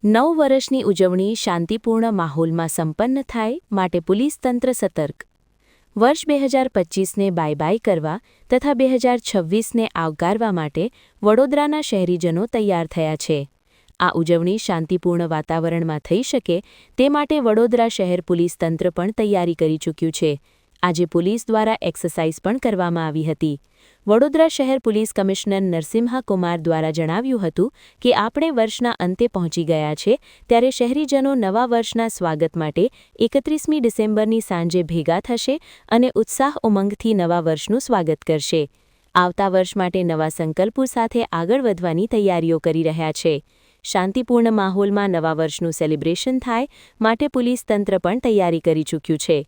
નવ વર્ષની ઉજવણી શાંતિપૂર્ણ માહોલમાં સંપન્ન થાય માટે પોલીસ તંત્ર સતર્ક. વર્ષ 2025ને બાય બાય કરવા તથા 2026ને આવકારવા માટે વડોદરાના શહેરીજનો તૈયાર થયા છે. આ ઉજવણી શાંતિપૂર્ણ વાતાવરણમાં થઈ શકે તે માટે વડોદરા શહેર પોલીસ તંત્ર પણ તૈયારી કરી ચૂક્યું છે. આજે પોલીસ દ્વારા એક્સરસાઇઝ પણ કરવામાં આવી હતી. વડોદરા શહેર પોલીસ કમિશનર નરસિમ્હા કુમાર દ્વારા જણાવ્યું હતું કે આપણે વર્ષના અંતે પહોંચી ગયા છે ત્યારે શહેરીજનો નવા વર્ષના સ્વાગત માટે 31મી ડિસેમ્બરની સાંજે ભેગા થશે અને ઉત્સાહ ઉમંગથી નવા વર્ષનું સ્વાગત કરશે. આવતા વર્ષ માટે નવા સંકલ્પો સાથે આગળ વધવાની તૈયારીઓ કરી રહ્યા છે. શાંતિપૂર્ણ માહોલમાં નવા વર્ષનું સેલિબ્રેશન થાય માટે પોલીસ તંત્ર પણ તૈયારી કરી ચૂક્યું છે.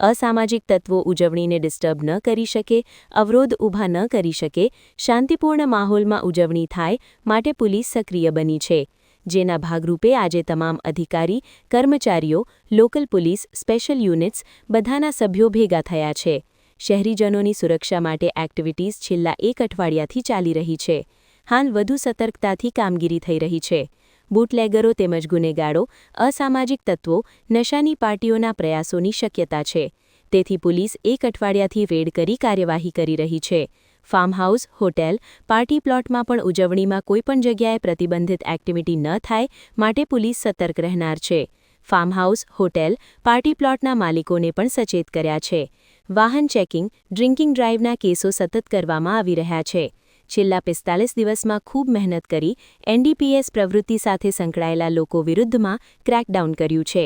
અસામાજિક તત્વો ઉજવણીને ડિસ્ટર્બ ન કરી શકે, અવરોધ ઊભા ન કરી શકે, શાંતિપૂર્ણ માહોલમાં ઉજવણી થાય માટે પોલીસ સક્રિય બની છે. જેના ભાગરૂપે આજે તમામ અધિકારી, કર્મચારીઓ, લોકલ પોલીસ, સ્પેશિયલ યુનિટ્સ બધાના સભ્યો ભેગા થયા છે. શહેરીજનોની સુરક્ષા માટે એક્ટિવિટીઝ છેલ્લા 1 અઠવાડિયાથી ચાલી રહી છે. હાલ વધુ સતર્કતાથી કામગીરી થઈ રહી છે. બુટલેગરો તેમજ ગુનેગારો, અસામાજિક તત્વો, નશાની પાર્ટીઓના પ્રયાસોની શક્યતા છે. તેથી પોલીસ 1 અઠવાડિયાથી રેડ કરી કાર્યવાહી કરી રહી છે. ફાર્મહાઉસ, હોટેલ, પાર્ટી પ્લોટમાં પણ ઉજવણીમાં કોઈપણ જગ્યાએ પ્રતિબંધિત એક્ટિવિટી ન થાય માટે પોલીસ સતર્ક રહેનાર છે. ફાર્મહાઉસ, હોટેલ, પાર્ટી પ્લોટના માલિકોને પણ સચેત કર્યા છે. વાહન ચેકિંગ, ડ્રિંકિંગ ડ્રાઇવના કેસો સતત કરવામાં આવી રહ્યા છે. છેલ્લા 45 દિવસમાં ખૂબ મહેનત કરી એનડીપીએસ પ્રવૃત્તિ સાથે સંકળાયેલા લોકો વિરુદ્ધમાં ક્રેકડાઉન કર્યું છે.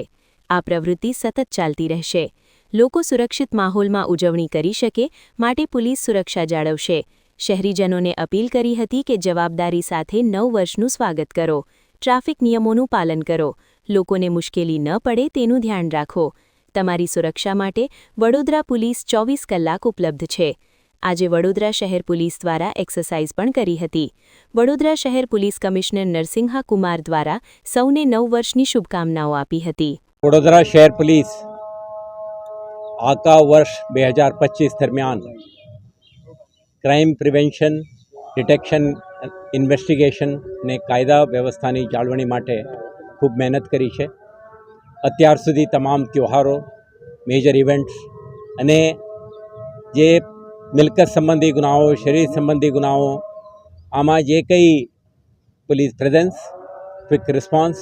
આ પ્રવૃત્તિ સતત ચાલતી રહેશે. લોકો સુરક્ષિત માહોલમાં ઉજવણી કરી શકે માટે પોલીસ સુરક્ષા જાળવશે. શહેરીજનોને અપીલ કરી હતી કે જવાબદારી સાથે નવ વર્ષનું સ્વાગત કરો. ટ્રાફિક નિયમોનું પાલન કરો. લોકોને મુશ્કેલી ન પડે તેનું ધ્યાન રાખો. તમારી સુરક્ષા માટે વડોદરા પોલીસ 24 કલાક ઉપલબ્ધ છે. આજે વડોદરા શહેર પોલીસ દ્વારા એક્સરસાઇઝ પણ કરી હતી. વડોદરા શહેર પોલીસ કમિશનર નરસિમ્હા કુમાર દ્વારા સૌને નવ વર્ષની શુભકામનાઓ આપી હતી. વડોદરા શહેર પોલીસ આખા વર્ષ 2025 દરમિયાન ક્રાઇમ પ્રિવેન્શન, ડિટેક્શન, ઇન્વેસ્ટિગેશન ને કાયદા વ્યવસ્થાની જાળવણી માટે ખૂબ મહેનત કરી છે. અત્યાર સુધી તમામ તહેવારો, મેજર ઇવેન્ટ્સ અને જે મિલકત સંબંધી ગુનાઓ, શરીર સંબંધી ગુનાઓ, આમાં જે કંઈ police presence, quick response,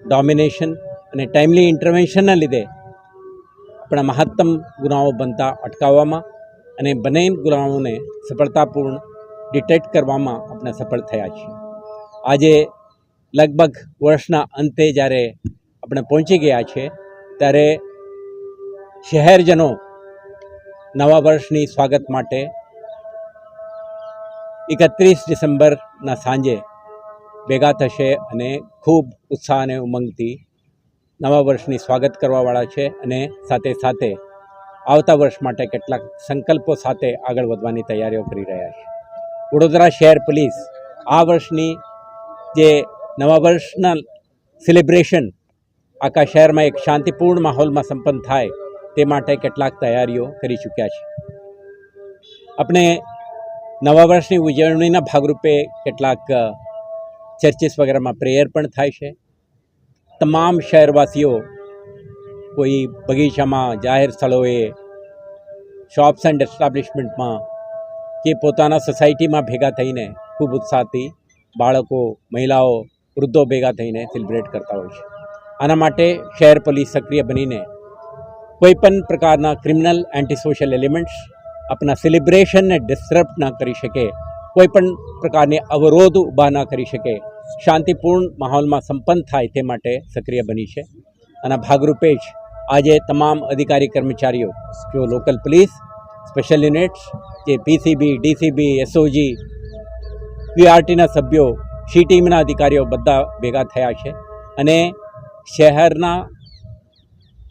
domination અને ટાઈમલી ઇન્ટરવેન્શનના લીધે આપણા મહત્તમ ગુનાઓ બનતા અટકાવવામાં અને બંને ગુનાઓને સફળતાપૂર્ણ ડિટેક્ટ કરવામાં આપણે સફળ થયા છીએ. આજે લગભગ વર્ષના અંતે જ્યારે આપણે પહોંચી ગયા છીએ ત્યારે શહેરજનો નવા વર્ષની સ્વાગત માટે 31 ડિસેમ્બરના સાંજે ભેગા થશે અને ખૂબ ઉત્સાહ અને ઉમંગથી નવા વર્ષની સ્વાગત કરવાવાળા છે અને સાથે સાથે આવતા વર્ષ માટે કેટલાક સંકલ્પો સાથે આગળ વધવાની તૈયારીઓ કરી રહ્યા છે. વડોદરા શહેર પોલીસ આ વર્ષની જે નવા વર્ષના સેલિબ્રેશન આખા શહેરમાં એક શાંતિપૂર્ણ માહોલમાં સંપન્ન થાય તે માટે કેટલાક તૈયારીઓ કરી ચૂક્યા છે. આપણે નવા વર્ષની ઉજવણીના ભાગરૂપે કેટલાક ચર્ચિસ વગેરેમાં પ્રેયર પણ થાય છે. તમામ શહેરવાસીઓ કોઈ બગીચામાં, જાહેર સ્થળોએ, શોપ્સ એન્ડ એસ્ટાબ્લિશમેન્ટમાં કે પોતાના સોસાયટીમાં ભેગા થઈને ખૂબ ઉત્સાહથી બાળકો, મહિલાઓ, વૃદ્ધો ભેગા થઈને સેલિબ્રેટ કરતા હોય છે. આના માટે શહેર પોલીસ સક્રિય બનીને કોઈપણ પ્રકારના ક્રિમિનલ એન્ટી સોશિયલ એલિમેન્ટ્સ આપણા સેલિબ્રેશનને ડિસ્ટર્બ ન કરી શકે, કોઈપણ પ્રકારની અવરોધ ઊભા ન કરી શકે, શાંતિપૂર્ણ માહોલમાં સંપન્ન થાય તે માટે સક્રિય બની છે. આના ભાગરૂપે જ આજે તમામ અધિકારી કર્મચારીઓ, જો લોકલ પોલીસ, સ્પેશિયલ યુનિટ્સ, જે પીસીબી, ડીસીબી, એસઓજી, પીઆરટીના સભ્યો, સી ટીમના અધિકારીઓ બધા ભેગા થયા છે અને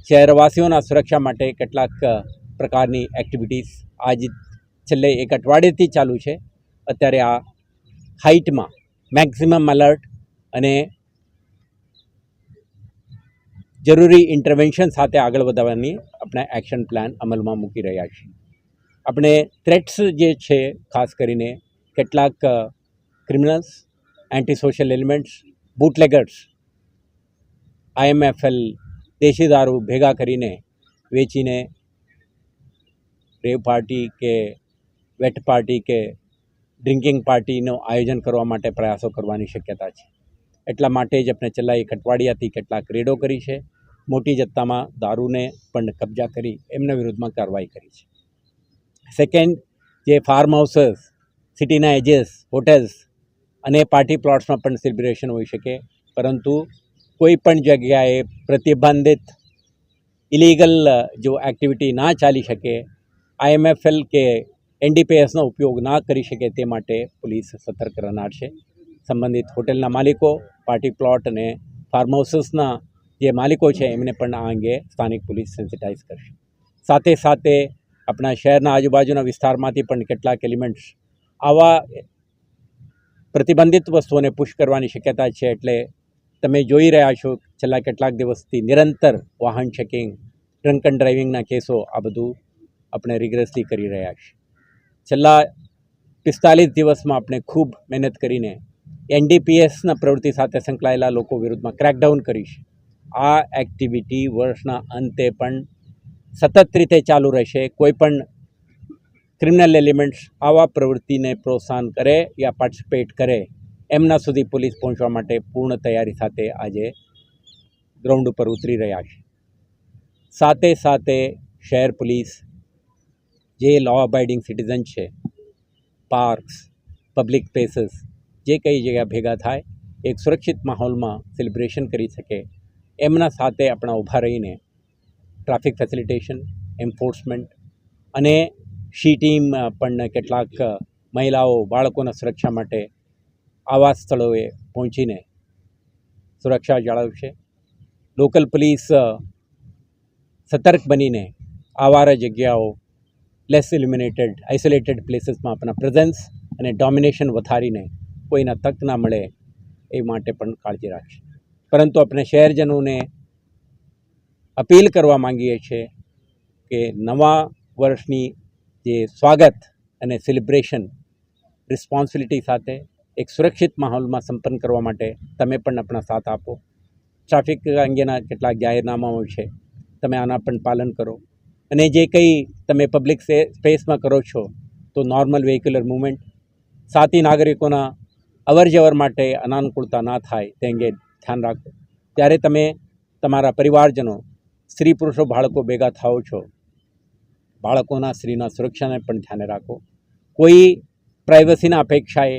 શહેરવાસીઓના સુરક્ષા માટે કેટલાક પ્રકારની એક્ટિવિટીઝ આજ છેલ્લે 1 અઠવાડિયેથી ચાલુ છે. અત્યારે આ હાઇટમાં મેક્સિમમ એલર્ટ અને જરૂરી ઇન્ટરવેન્શન સાથે આગળ વધવાની આપણે એક્શન પ્લાન અમલમાં મૂકી રહ્યા છીએ. આપણે થ્રેટ્સ જે છે, ખાસ કરીને કેટલાક criminals, anti social elements, bootleggers IMFL દેશી દારૂ ભેગા કરીને વેચીને રેવ પાર્ટી કે વેટ પાર્ટી કે ડ્રિંકિંગ પાર્ટીનું આયોજન કરવા માટે પ્રયાસો કરવાની શક્યતા છે. એટલા માટે જ આપણે છેલ્લા એક અઠવાડિયાથી કેટલાક રેડો કરી છે. મોટી જથ્થામાં દારૂને પણ કબજા કરી એમના વિરુદ્ધમાં કાર્યવાહી કરી છે. સેકન્ડ, જે ફાર્મ હાઉસીસ, સિટીના એજીસ, હોટેલ્સ અને પાર્ટી પ્લોટ્સમાં પણ સેલિબ્રેશન હોઈ શકે, પરંતુ કોઈ પણ જગ્યાએ પ્રતિબંધિત ઇલીગલ જો એક્ટિવિટી ના ચાલી શકે, IMFL કે NDPSનો ઉપયોગ ના કરી શકે તે માટે પોલીસ સતર્ક રહેનાર છે. સંબંધિત હોટેલના માલિકો, પાર્ટી પ્લોટ અને ફાર્મ હાઉસીસના જે માલિકો છે એમને પણ આ અંગે સ્થાનિક પોલીસ સેન્સિટાઇઝ કરશે. સાથે સાથે આપણા શહેરના આજુબાજુના વિસ્તારમાંથી પણ કેટલાક એલિમેન્ટ્સ આવા પ્રતિબંધિત વસ્તુઓને પુશ કરવાની શક્યતા છે. એટલે તમે જોઈ રહ્યા છો છેલ્લા કેટલાક દિવસથી નિરંતર વાહન ચેકિંગ, ડ્રંક એન્ડ ડ્રાઇવિંગના કેસો આ બધું આપણે રિગ્રેસલી કરી રહ્યા છીએ. છેલ્લા 45 દિવસમાં આપણે ખૂબ મહેનત કરીને NDPSના પ્રવૃત્તિ સાથે સંકળાયેલા લોકો વિરુદ્ધમાં ક્રેકડાઉન કરી છે. આ એક્ટિવિટી વર્ષના અંતે પણ સતત રીતે ચાલુ રહેશે. કોઈ પણ ક્રિમિનલ એલિમેન્ટ્સ આવા પ્રવૃત્તિને પ્રોત્સાહન કરે યા પાર્ટિસિપેટ કરે એમના સુધી પોલીસ પહોંચવા માટે પૂર્ણ તૈયારી સાથે આજે ગ્રાઉન્ડ ઉપર ઉતરી રહ્યા છે. સાથે સાથે શહેર પોલીસ જે લો અબાઇડિંગ સિટીઝન છે, પાર્ક્સ, પબ્લિક પ્લેસીસ, જે કઈ જગ્યા ભેગા થાય એક સુરક્ષિત માહોલમાં સેલિબ્રેશન કરી શકે એમના સાથે આપણા ઊભા રહીને ટ્રાફિક ફેસિલિટેશન, એન્ફોર્સમેન્ટ અને શી ટીમ પણ કેટલાક મહિલાઓ, બાળકોના સુરક્ષા માટે આવા સ્થળોએ પહોંચીને સુરક્ષા જાળવશે. લોકલ પોલીસ સતર્ક બનીને આવારા જગ્યાઓ, લેસ ઇલ્યુમિનેટેડ, આઇસોલેટેડ પ્લેસીસમાં આપણા પ્રેઝન્સ અને ડોમિનેશન વધારીને કોઈના તક ના મળે એ માટે પણ કાળજી રાખશે. પરંતુ આપણે શહેરજનોને અપીલ કરવા માંગીએ છીએ કે નવા વર્ષની જે સ્વાગત અને સેલિબ્રેશન રિસ્પોન્સિબિલિટી સાથે એક સુરક્ષિત માહોલમાં સંપન્ન કરવા માટે તમે પણ આપણા સાથ આપો. ટ્રાફિક અંગેના કેટલાક જાહેરનામાઓ છે, તમે આના પણ પાલન કરો. અને જે કંઈ તમે પબ્લિક સ્પેસમાં કરો છો તો નોર્મલ વેહિક્યુલર મૂવમેન્ટ, સાથી નાગરિકોના અવર જવર માટે અનાનુકૂળતા ના થાય તે અંગે ધ્યાન રાખો. ત્યારે તમે તમારા પરિવારજનો, સ્ત્રી પુરુષો, બાળકો ભેગા થાઓ છો, બાળકોના સ્ત્રીના સુરક્ષાને પણ ધ્યાને રાખો. કોઈ પ્રાઇવસીના અપેક્ષાએ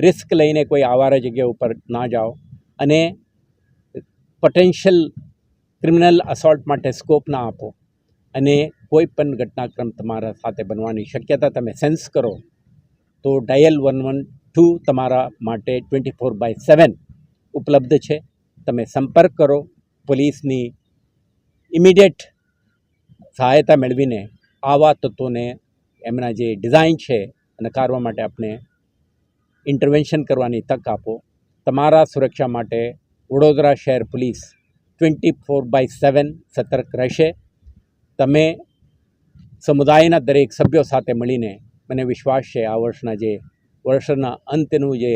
રિસ્ક લઈને કોઈ આવારા જગ્યા ઉપર ના જાઓ અને પોટેન્શિયલ ક્રિમિનલ અસોલ્ટ માટે સ્કોપ ના આપો. અને કોઈ પણ ઘટનાક્રમ તમારા સાથે બનવાની શક્યતા તમે સેન્સ કરો તો ડાયલ 112 તમારા માટે 24/7 ઉપલબ્ધ છે. તમે સંપર્ક કરો. પોલીસની ઇમિડિયેટ સહાયતા મેળવીને આવા તત્વોને એમના જે ડિઝાઇન છે નકારવા માટે આપણે ઇન્ટરવેન્શન કરવાની તક આપો. તમારા સુરક્ષા માટે વડોદરા શહેર પોલીસ 24/7 સતર્ક રહેશે. તમે સમુદાયના દરેક સભ્યો સાથે મળીને, મને વિશ્વાસ છે આ વર્ષના અંતનું જે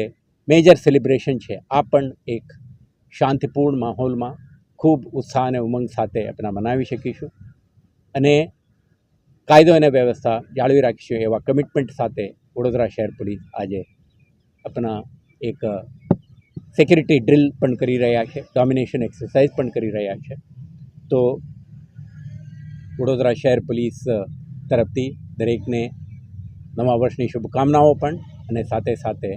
મેજર સેલિબ્રેશન છે આ પણ એક શાંતિપૂર્ણ માહોલમાં ખૂબ ઉત્સાહ અને ઉમંગ સાથે આપણે મનાવી શકીશું અને કાયદો અને વ્યવસ્થા જાળવી રાખીશું એવા કમિટમેન્ટ સાથે વડોદરા શહેર પોલીસ આજે આપણા એક સિક્યુરિટી ડ્રિલ પણ કરી રહ્યા છે, ડોમિનેશન એક્સરસાઇઝ પણ કરી રહ્યા છે. તો વડોદરા શહેર પોલીસ તરફથી દરેકને નવા વર્ષની શુભકામનાઓ પણ અને સાથે સાથે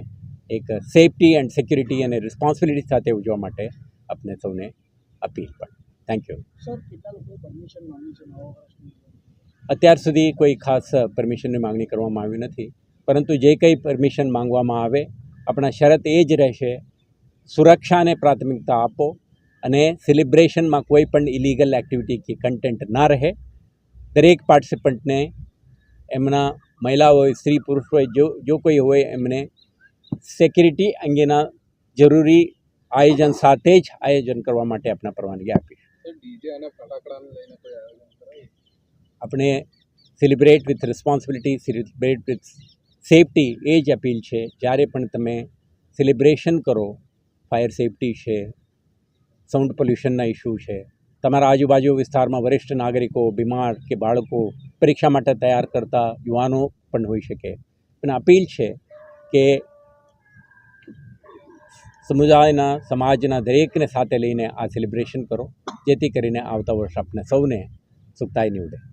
એક સેફટી એન્ડ સિક્યુરિટી અને રિસ્પોન્સિબિલિટી સાથે ઉજવવા માટે આપણે સૌને અપીલ પણ. Thank you. અત્યાર સુધી કોઈ ખાસ પરમિશનની માગણી કરવામાં આવી નથી, પરંતુ જે કંઈ પરમિશન માંગવામાં આવે આપણા શરત એ જ રહેશે, સુરક્ષાને પ્રાથમિકતા આપો અને સેલિબ્રેશનમાં કોઈ પણ ઇલીગલ એક્ટિવિટી કે કન્ટેન્ટ ના રહે. દરેક પાર્ટિસિપન્ટને એમના મહિલા હોય, સ્ત્રી પુરુષ હોય, જો કોઈ હોય એમને સિક્યુરિટી અંગેના જરૂરી આયોજન સાથે જ આયોજન કરવા માટે આપણે પરવાનગી આપીશું. આપણે celebrate with responsibility, celebrate with safety એ જ અપીલ છે. જ્યારે પણ તમે સેલિબ્રેશન કરો, ફાયર સેફટી છે, સાઉન્ડ પોલ્યુશનના ઇસ્યુ છે, તમારા આજુબાજુ વિસ્તારમાં વરિષ્ઠ નાગરિકો, બીમાર કે બાળકો, પરીક્ષા માટે તૈયાર કરતા યુવાનો પણ હોઈ શકે. પણ અપીલ છે કે સમુદાયના, સમાજના દરેકને સાથે લઈને આ સેલિબ્રેશન કરો, જેથી કરીને આવતા વર્ષ આપણે સૌને સુખતાય નીવડે.